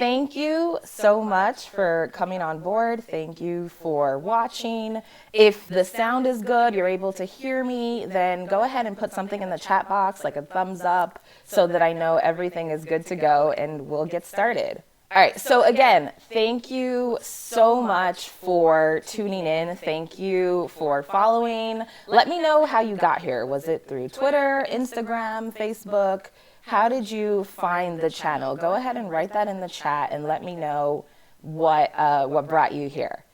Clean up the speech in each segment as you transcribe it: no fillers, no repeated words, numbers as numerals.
thank you so much for coming on board. Thank you for watching. If the sound is good, you're able to hear me, then go ahead and put something in the chat box, like a thumbs up, so that I know everything is good to go and we'll get started. All right, so again, thank you so much for tuning in. Thank you for following. Let me know how you got here. Was it through Twitter, Instagram, Facebook? How did you find the channel? Go ahead and write that in the chat and let me know what brought you here.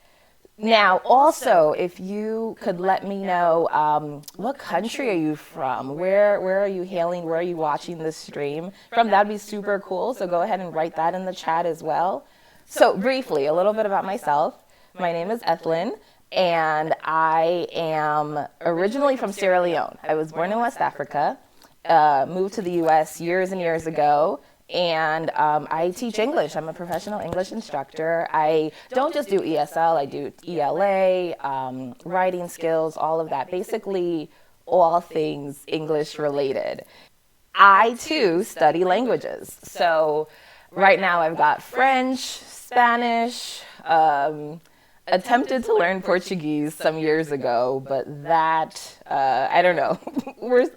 Now, also, if you could let me know what country are you from? Where are you hailing? Where are you watching this stream from? That'd be super cool. So go ahead and write that in the chat as well. So briefly, a little bit about myself. My name is Ethlyn, and I am originally from Sierra Leone. I was born in West Africa, moved to the U.S. years and years ago. And I teach English. I'm a professional English instructor. I don't just do ESL, I do ELA, writing skills, all of that. Basically, all things English related. I, too, study languages. So right now I've got French, Spanish, attempted to learn Portuguese some years ago, but that, I don't know. We're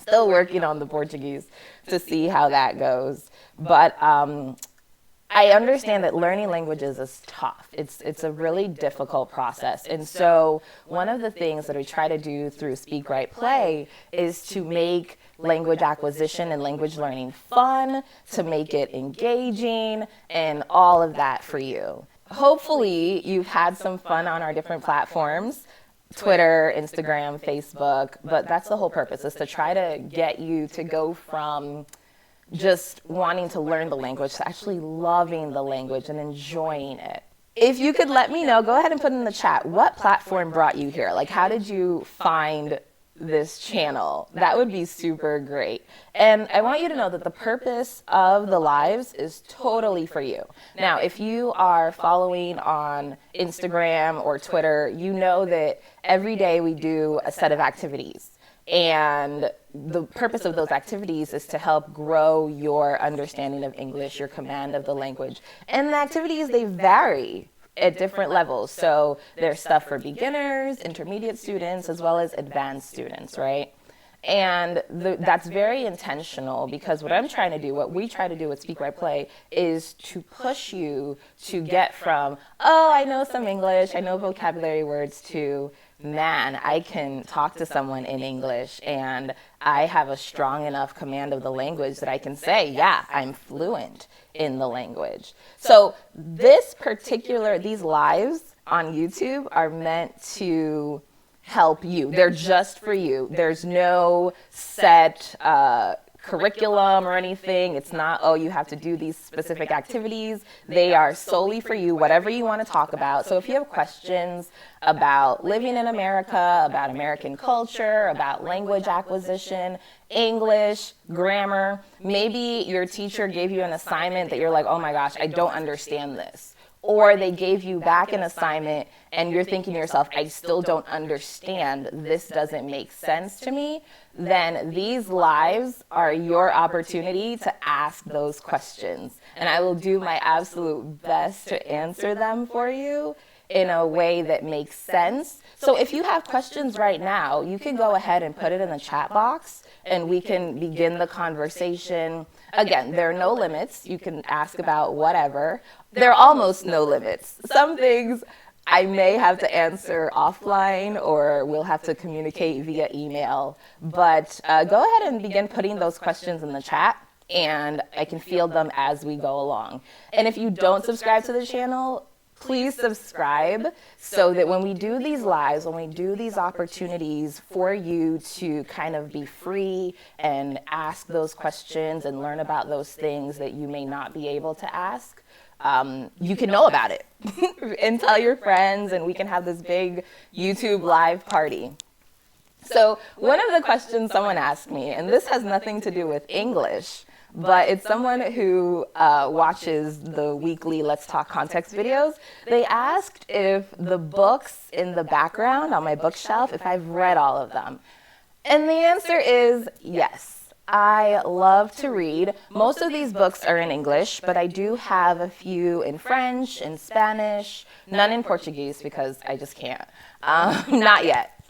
still working on the Portuguese to see how that goes. But I understand that learning languages is tough. It's a really difficult process. And so one of the things that I try to do through Speak, Write, Play is to make language acquisition and language learning fun, to make it engaging, and all of that for you. Hopefully you've had some fun on our different platforms. Twitter, Instagram, Facebook, but that's the whole purpose, is to try to get you to go from just wanting to learn the language to actually loving the language and enjoying it. If you could let me know, go ahead and put in the chat, what platform brought you here? Like, how did you find this channel? That would be super great. And I want you to know that the purpose of the lives is totally for you. Now, if you are following on Instagram or Twitter, you know that every day we do a set of activities. And the purpose of those activities is to help grow your understanding of English, your command of the language. And the activities, they vary at different levels. So there's stuff for beginners, intermediate students, as well as advanced students, right? And that's very intentional, because what I'm trying to do, what we try to do with Speak, Write, Play, is to push you to get from, oh, I know some English, I know vocabulary words, to, man, I can talk to someone in English and I have a strong enough command of the language that I can say, yeah, I'm fluent in the language. So these lives on YouTube are meant to help you. They're just for you. There's no set curriculum or anything. It's not, oh, you have to do these specific activities. They are solely for you, whatever you want to talk about. So if you have questions about living in America, about American culture, about language acquisition, English, grammar, maybe your teacher gave you an assignment that you're like, oh my gosh, I don't understand this. Or they gave you back an assignment and you're thinking to yourself, I still don't understand, this doesn't make sense to me, then these lives are your opportunity to ask those questions. And I will do my absolute best to answer them for you in a way that makes sense. So if you have questions right now, you can go ahead and put it in the chat box and we can begin the conversation. Again, there are no limits. You can ask about whatever. There are almost no limits. Some things I may have to answer offline, or we'll have to communicate via email. But go ahead and begin putting those questions in the chat, and I can field them as we go along. And if you don't subscribe to the channel, please subscribe, so that when we do these lives, when we do these opportunities for you to kind of be free and ask those questions and learn about those things that you may not be able to ask, you can know about it and tell your friends, and we can have this big YouTube live party. So one of the questions someone asked me, and this has nothing to do with English, but it's someone who watches the weekly Let's Talk Context videos. They asked if the books in the background on my bookshelf, if I've read all of them. And the answer is yes. I love to read. Most of these books are in English, but I do have a few in French, in Spanish, none in Portuguese because I just can't. Not yet.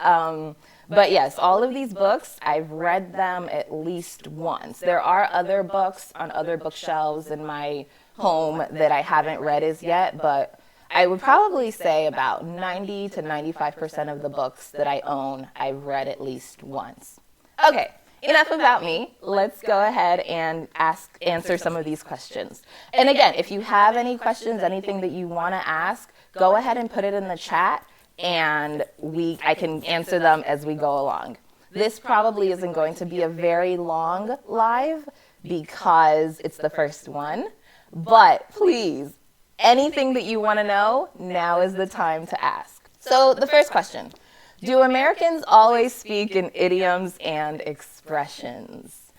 But yes, all of these books, I've read them at least once. There are other books on other bookshelves in my home that I haven't read as yet, but I would probably say about 90 to 95% of the books that I own, I've read at least once. Okay. Enough about me. Let's go ahead and answer some of these questions. And again, if you have any questions, anything that you want to ask, go ahead and put it in the chat, and I can answer them as we go along. This probably isn't going to be a very long live because it's the first one, but please, anything that you want to know, now is the time to ask. So the first question. Do Americans always speak in idioms and expressions?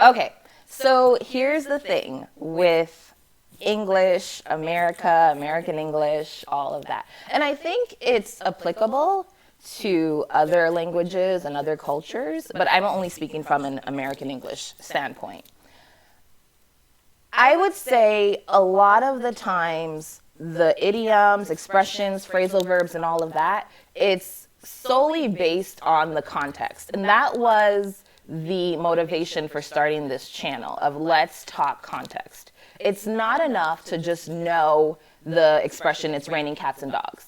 Okay, so here's the thing with English, American English, all of that. And I think it's applicable to other languages and other cultures, but I'm only speaking from an American English standpoint. I would say a lot of the times the idioms, expressions, phrasal verbs, and all of that, it's solely based on the context. And that was the motivation for starting this channel of let's talk context. It's not enough to just know the expression, it's raining cats and dogs.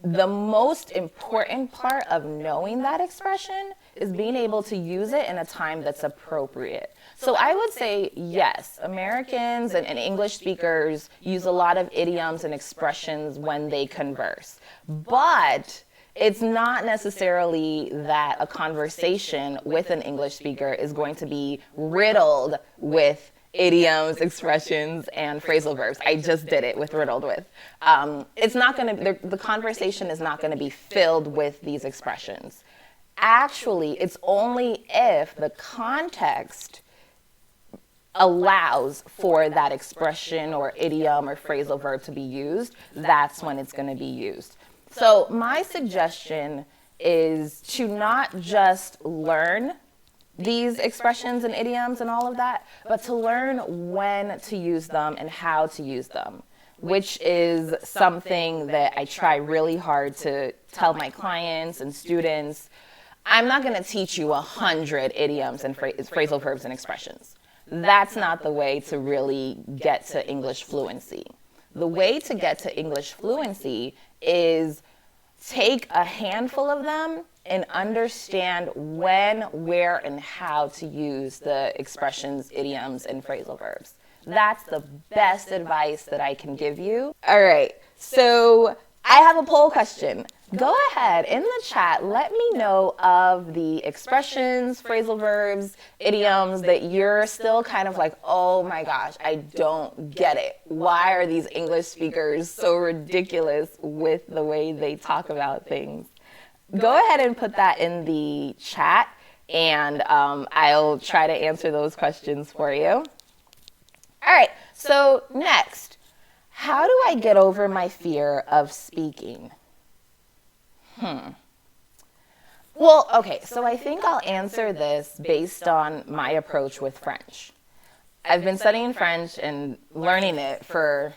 The most important part of knowing that expression is being able to use it in a time that's appropriate. So I would say, yes, Americans and English speakers use a lot of idioms and expressions when they converse. But it's not necessarily that a conversation with an English speaker is going to be riddled with idioms, expressions, and phrasal verbs. I just did it with riddled with. It's not going to, the conversation is not going to be filled with these expressions. Actually, it's only if the context allows for that expression or idiom or phrasal verb to be used, that's when it's going to be used. So my suggestion is to not just learn these expressions and idioms and all of that, but to learn when to use them and how to use them, which is something that I try really hard to tell my clients and students. I'm not going to teach you 100 idioms and phrasal verbs and expressions. That's not the way to really get to English fluency. The way to get to English fluency is take a handful of them and understand when, where, and how to use the expressions, idioms, and phrasal verbs. That's the best advice that I can give you. All right, so I have a poll question. Go ahead in the chat, let me know of the expressions, phrasal verbs, idioms that you're still kind of like, oh my gosh, I don't get it. Why are these English speakers so ridiculous with the way they talk about things? Go ahead and put that in the chat, and I'll try to answer those questions for you. All right, so next, how do I get over my fear of speaking? Well, okay, so I think I'll answer this based on my approach with French. I've been studying French and learning it for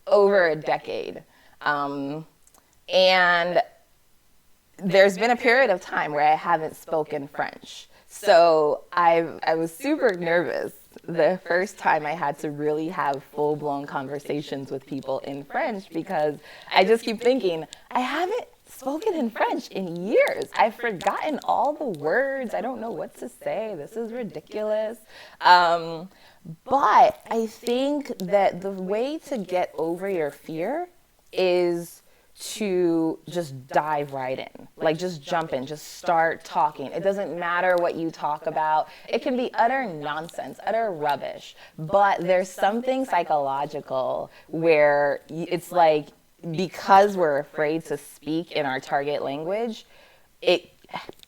over a decade. And there's been a period of time where I haven't spoken French. So I was super nervous the first time I had to really have full-blown conversations with people in French, because I just keep thinking, I haven't spoken in French in years. I've forgotten all the words. I don't know what to say. This is ridiculous. But I think that the way to get over your fear is to just dive right in. Like, just jump in, just start talking. It doesn't matter what you talk about. It can be utter nonsense, utter rubbish. But there's something psychological where it's like, because we're afraid to speak in our target language, it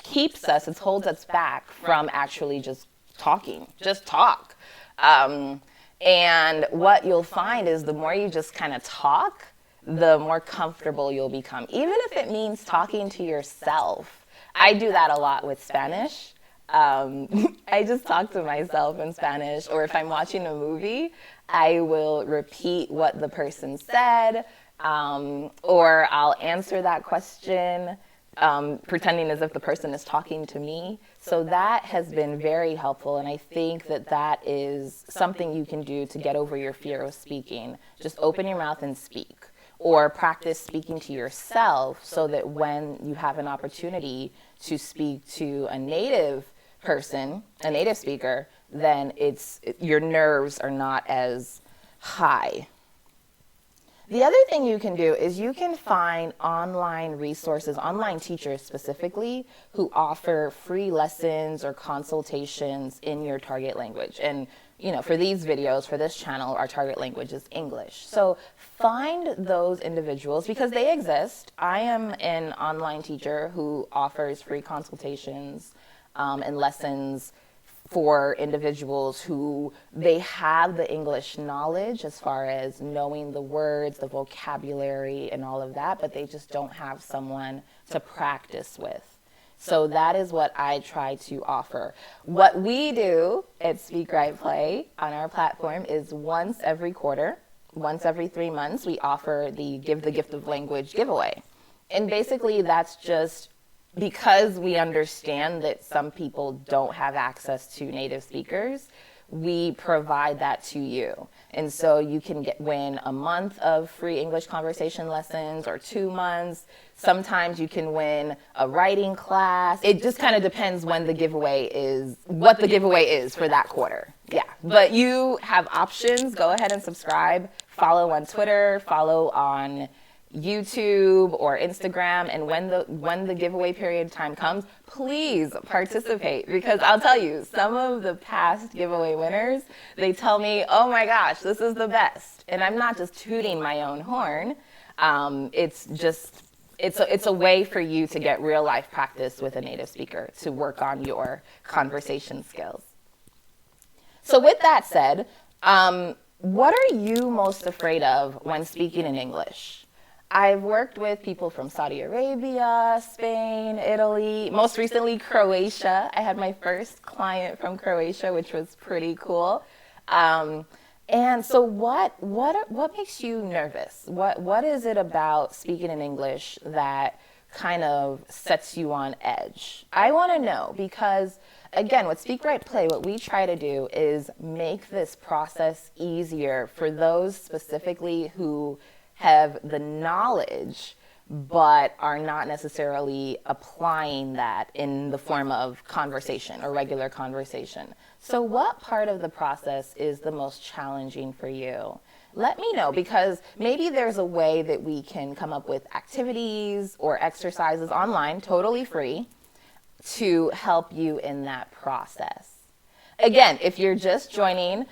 keeps us, it holds us back from actually just talking. Just talk. And what you'll find is the more you just kind of talk, the more comfortable you'll become. Even if it means talking to yourself. I do that a lot with Spanish. I just talk to myself in Spanish, or if I'm watching a movie, I will repeat what the person said, or I'll answer that question, pretending as if the person is talking to me. So that has been very helpful, and I think that that is something you can do to get over your fear of speaking. Just open your mouth and speak, or practice speaking to yourself so that when you have an opportunity to speak to a native person, a native speaker, then your nerves are not as high. The other thing you can do is you can find online resources, online teachers specifically, who offer free lessons or consultations in your target language. And for these videos, for this channel, our target language is English. So find those individuals because they exist. I am an online teacher who offers free consultations and lessons for individuals who they have the English knowledge as far as knowing the words, the vocabulary, and all of that, but they just don't have someone to practice with. So that is what I try to offer. What we do at Speak Write Play on our platform is once every quarter, once every 3 months, we offer the Give the Gift of Language giveaway. And basically that's just because we understand that some people don't have access to native speakers, we provide that to you. And so you can win a month of free English conversation lessons or 2 months. Sometimes you can win a writing class. It just kind of depends when the giveaway is, what the giveaway is for that quarter. Yeah, but you have options. Go ahead and subscribe. Follow on Twitter, follow on YouTube or Instagram, and when the giveaway period time comes, please participate, because I'll tell you, some of the past giveaway winners, they tell me, oh my gosh, this is the best. And I'm not just tooting my own horn. It's a way for you to get real life practice with a native speaker, to work on your conversation skills. So with that said, what are you most afraid of when speaking in English? I've worked with people from Saudi Arabia, Spain, Italy, most recently Croatia. I had my first client from Croatia, which was pretty cool. And so what makes you nervous? What is it about speaking in English that kind of sets you on edge? I want to know, because again, with Speak Write Play, what we try to do is make this process easier for those specifically who have the knowledge but are not necessarily applying that in the form of conversation or regular conversation. So what part of the process is the most challenging for you? Let me know, because maybe there's a way that we can come up with activities or exercises online, totally free, to help you in that process. Again, if you're just joining,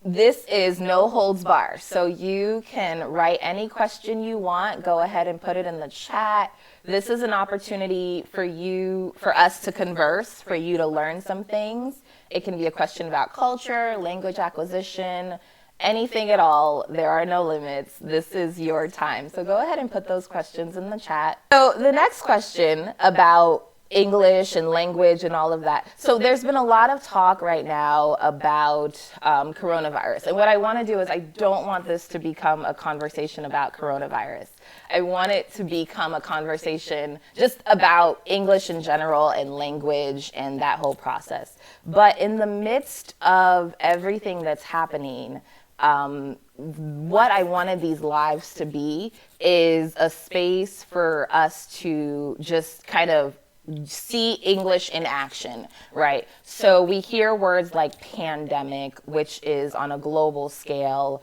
this is no holds bar, so you can write any question you want. Go ahead and put it in the chat. This is an opportunity for us to converse, for you to learn some things. It can be a question about culture, language acquisition, anything at all. There are no limits. This is your time. So go ahead and put those questions in the chat. So the next question about English and language and all of that. So there's been a lot of talk right now about coronavirus. And what I want to do is, I don't want this to become a conversation about coronavirus. I want it to become a conversation just about English in general and language and that whole process. But in the midst of everything that's happening, what I wanted these lives to be is a space for us to just kind of see English in action, right? So we hear words like pandemic, which is on a global scale.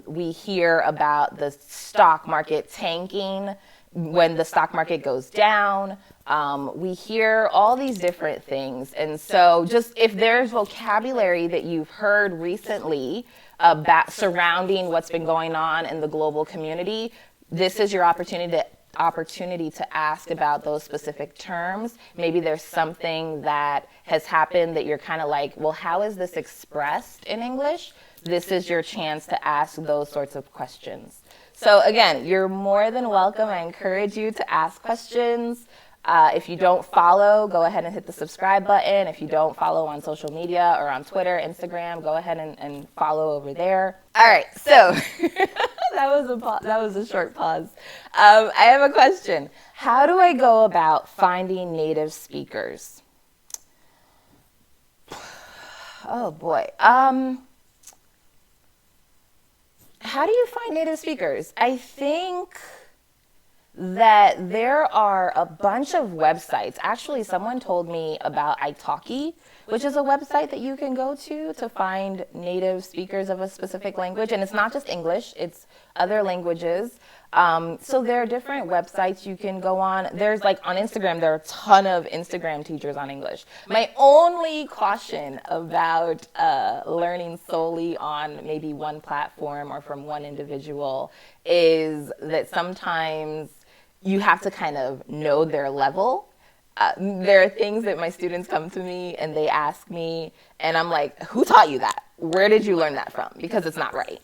We hear about the stock market tanking when the stock market goes down. We hear all these different things. And so just if there's vocabulary that you've heard recently about surrounding what's been going on in the global community, this is your opportunity to ask about those specific terms. Maybe there's something that has happened that you're kind of like, well, how is this expressed in English? This is your chance to ask those sorts of questions. So again, you're more than welcome. I encourage you to ask questions. If you don't follow, go ahead and hit the subscribe button. If you don't follow on social media or on Twitter, Instagram, go ahead and follow over there. All right, so that was a short pause. I have a question. How do I go about finding native speakers? Oh boy. How do you find native speakers? I think that there are a bunch of websites. Actually, someone told me about italki, which is a website that you can go to find native speakers of a specific language. And it's not just English, it's other languages. So there are different websites you can go on. There's like on Instagram, there are a ton of Instagram teachers on English. My only caution about learning solely on maybe one platform or from one individual is that sometimes you have to kind of know their level. There are things that my students come to me and they ask me, and I'm like, who taught you that? Where did you learn that from? Because it's not right.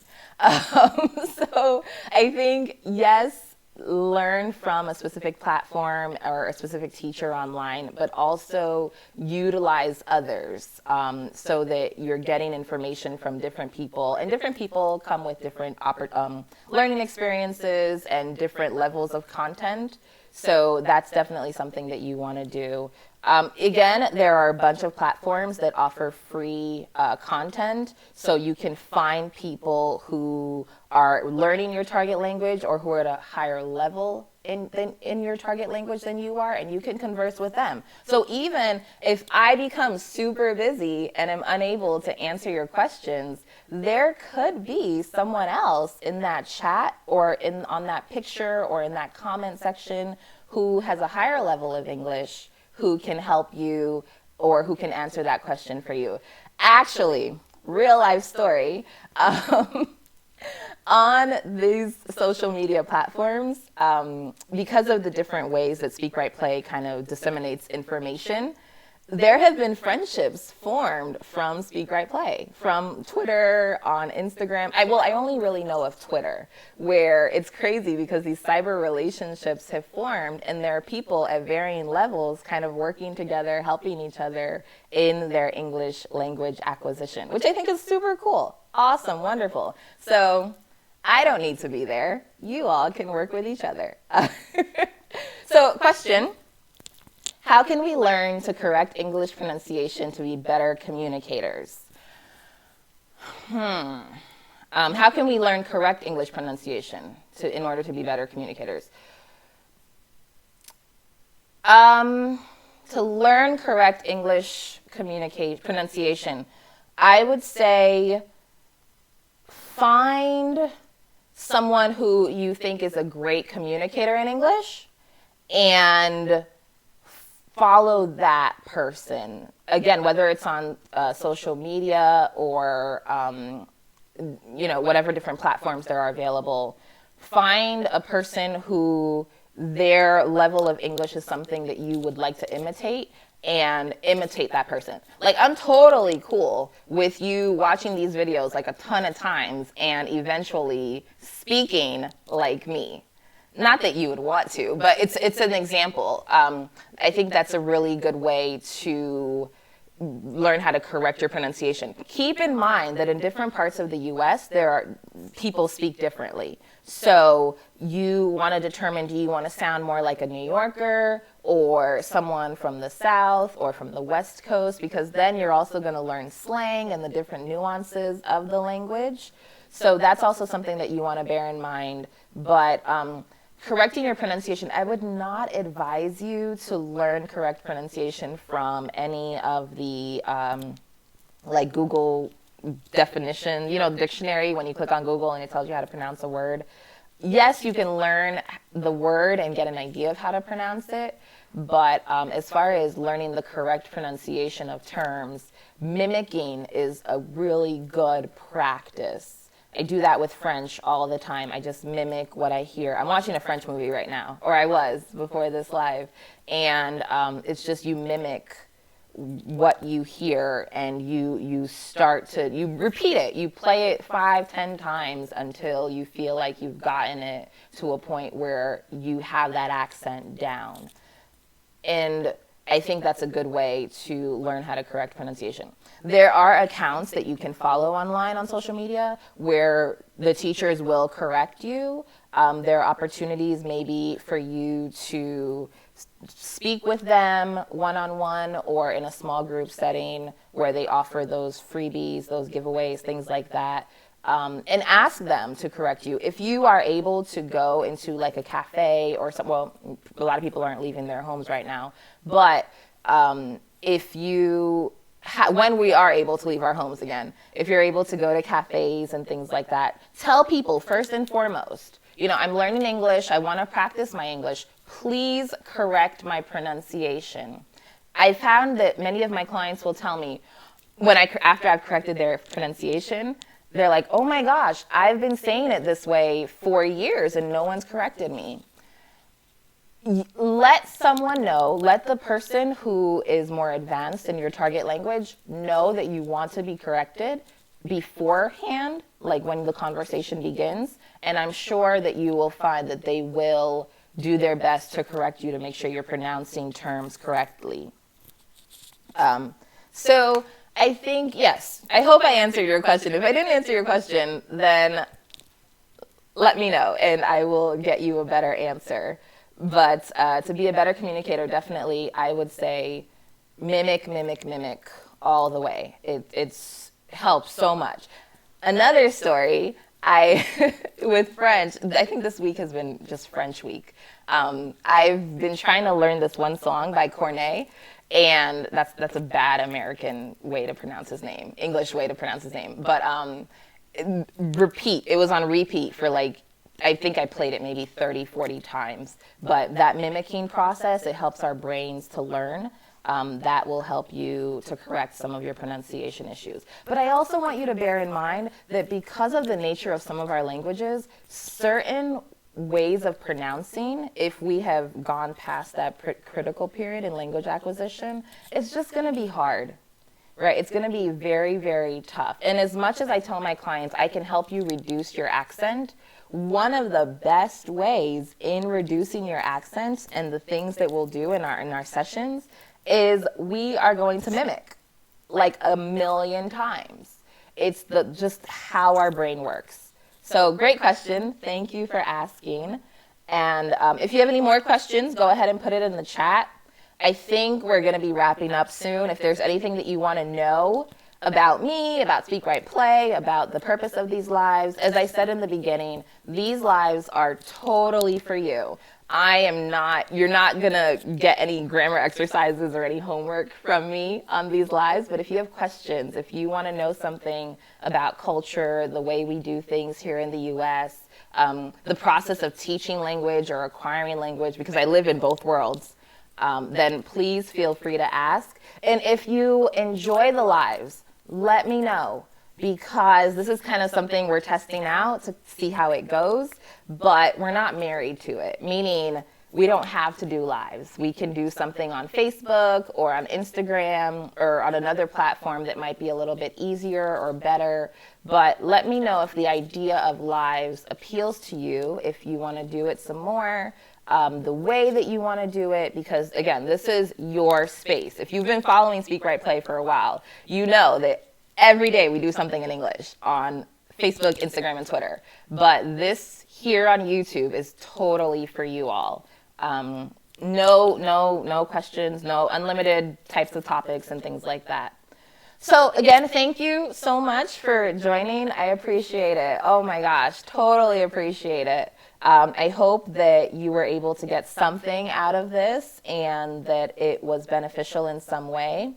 So I think, yes, learn from a specific platform or a specific teacher online, but also utilize others so that you're getting information from different people. And different people come with different learning experiences and different levels of content. So that's definitely something that you want to do. Again, there are a bunch of platforms that offer free content, so you can find people who are learning your target language or who are at a higher level in your target language than you are, and you can converse with them. So even if I become super busy and am unable to answer your questions, there could be someone else in that chat or on that picture or in that comment section who has a higher level of English who can help you or who can answer that question for you. Actually, real life story, on these social media platforms, because of the different ways that Speak Write Play kind of disseminates information, there have been friendships formed from Speak Write Play, from Twitter, on Instagram. I only really know of Twitter, where it's crazy because these cyber relationships have formed and there are people at varying levels kind of working together, helping each other in their English language acquisition, which I think is super cool. Awesome, wonderful. So I don't need to be there. You all can work with each other. So question. How can we learn to correct English pronunciation to be better communicators? How can we learn correct English pronunciation in order to be better communicators? To learn correct English pronunciation, I would say find someone who you think is a great communicator in English and follow that person. Again, whether it's on social media or whatever different platforms there are available, find a person who their level of English is something that you would like to imitate and imitate that person. Like, I'm totally cool with you watching these videos like a ton of times and eventually speaking like me. Not that you would want to, but it's an example. I think that's a really good way to learn how to correct your pronunciation. Keep in mind that in different parts of the US, people speak differently. So you want to determine, do you want to sound more like a New Yorker or someone from the South or from the West Coast? Because then you're also going to learn slang and the different nuances of the language. So that's also something that you want to bear in mind. But correcting your pronunciation, I would not advise you to learn correct pronunciation from any of the like Google definition, dictionary, when you click on Google and it tells you how to pronounce a word. Yes, you can learn the word and get an idea of how to pronounce it, but as far as learning the correct pronunciation of terms, mimicking is a really good practice. I do that with French all the time. I just mimic what I hear. I'm watching a French movie right now, or I was before this live, and it's just you mimic what you hear and you repeat it. You play it 5-10 times until you feel like you've gotten it to a point where you have that accent down. And I think that's a good way to learn how to correct pronunciation. There are accounts that you can follow online on social media where the teachers will correct you. There are opportunities maybe for you to speak with them one-on-one or in a small group setting where they offer those freebies, those giveaways, things like that. And ask them to correct you. If you are able to go into like a cafe or some, well, a lot of people aren't leaving their homes right now, but if you, when we are able to leave our homes again, if you're able to go to cafes and things like that, tell people first and foremost, you know, I'm learning English, I want to practice my English, please correct my pronunciation. I found that many of my clients will tell me, after I've corrected their pronunciation, they're like, oh my gosh, I've been saying it this way for years and no one's corrected me. Let someone know, let the person who is more advanced in your target language know that you want to be corrected beforehand, like when the conversation begins, and I'm sure that you will find that they will do their best to correct you to make sure you're pronouncing terms correctly. So I think, yes, I hope I answered your question. If I didn't answer your question, then let me know and I will get you a better answer. But to be a better communicator, definitely, I would say mimic all the way. It helps so much. Another story, with French, I think this week has been just French week. I've been trying to learn this one song by Corneille, and that's a bad American way to pronounce his name, English way to pronounce his name. But it was on repeat for like, I think I played it maybe 30, 40 times. But that mimicking process, it helps our brains to learn. That will help you to correct some of your pronunciation issues. But I also want you to bear in mind that because of the nature of some of our languages, certain ways of pronouncing, if we have gone past that critical period in language acquisition, it's just going to be hard, right? It's going to be very, very tough. And as much as I tell my clients, I can help you reduce your accent, one of the best ways in reducing your accent and the things that we'll do in our sessions is we are going to mimic like 1,000,000 times. It's just how our brain works. So great question. Thank you for asking. And if you have any more questions, go ahead and put it in the chat. I think we're going to be wrapping up soon. If there's anything that you want to know about me, about Speak Write Play, about the purpose of these lives, as I said in the beginning, these lives are totally for you. You're not going to get any grammar exercises or any homework from me on these lives, but if you have questions, if you want to know something about culture, the way we do things here in the US, the process of teaching language or acquiring language, because I live in both worlds, then please feel free to ask. And if you enjoy the lives, let me know, because this is kind of something we're testing out to see how it goes, but we're not married to it, meaning we don't have to do lives. We can do something on Facebook or on Instagram or on another platform that might be a little bit easier or better, but let me know if the idea of lives appeals to you, if you want to do it some more, the way that you want to do it, because again, this is your space. If you've been following Speak Write Play for a while, you know that every day we do something in English on Facebook, Instagram, and Twitter. But this here on YouTube is totally for you all. No questions, no unlimited types of topics and things like that. So again, thank you so much for joining. I appreciate it. Oh my gosh, totally appreciate it. I hope that you were able to get something out of this and that it was beneficial in some way.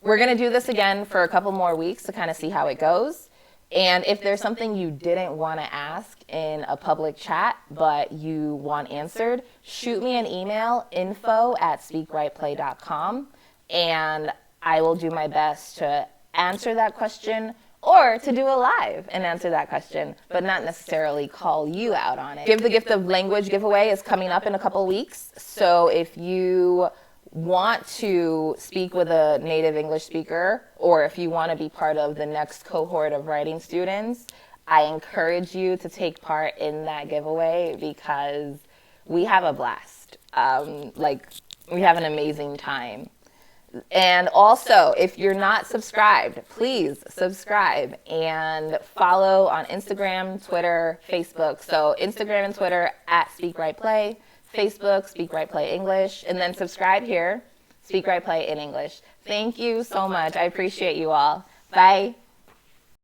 We're going to do this again for a couple more weeks to kind of see how it goes. And if there's something you didn't want to ask in a public chat, but you want answered, shoot me an email, info@speakwriteplay.com, and I will do my best to answer that question or to do a live and answer that question, but not necessarily call you out on it. Give the Gift of Language giveaway is coming up in a couple weeks. So if you want to speak with a native English speaker, or if you want to be part of the next cohort of writing students, I encourage you to take part in that giveaway because we have a blast. We have an amazing time. And also, if you're not subscribed, please subscribe and follow on Instagram, Twitter, Facebook. So Instagram and Twitter at Speak Right Play, Facebook, Speak Right Play English, and then subscribe here, Speak Right Play in English. Thank you so much. I appreciate you all. Bye.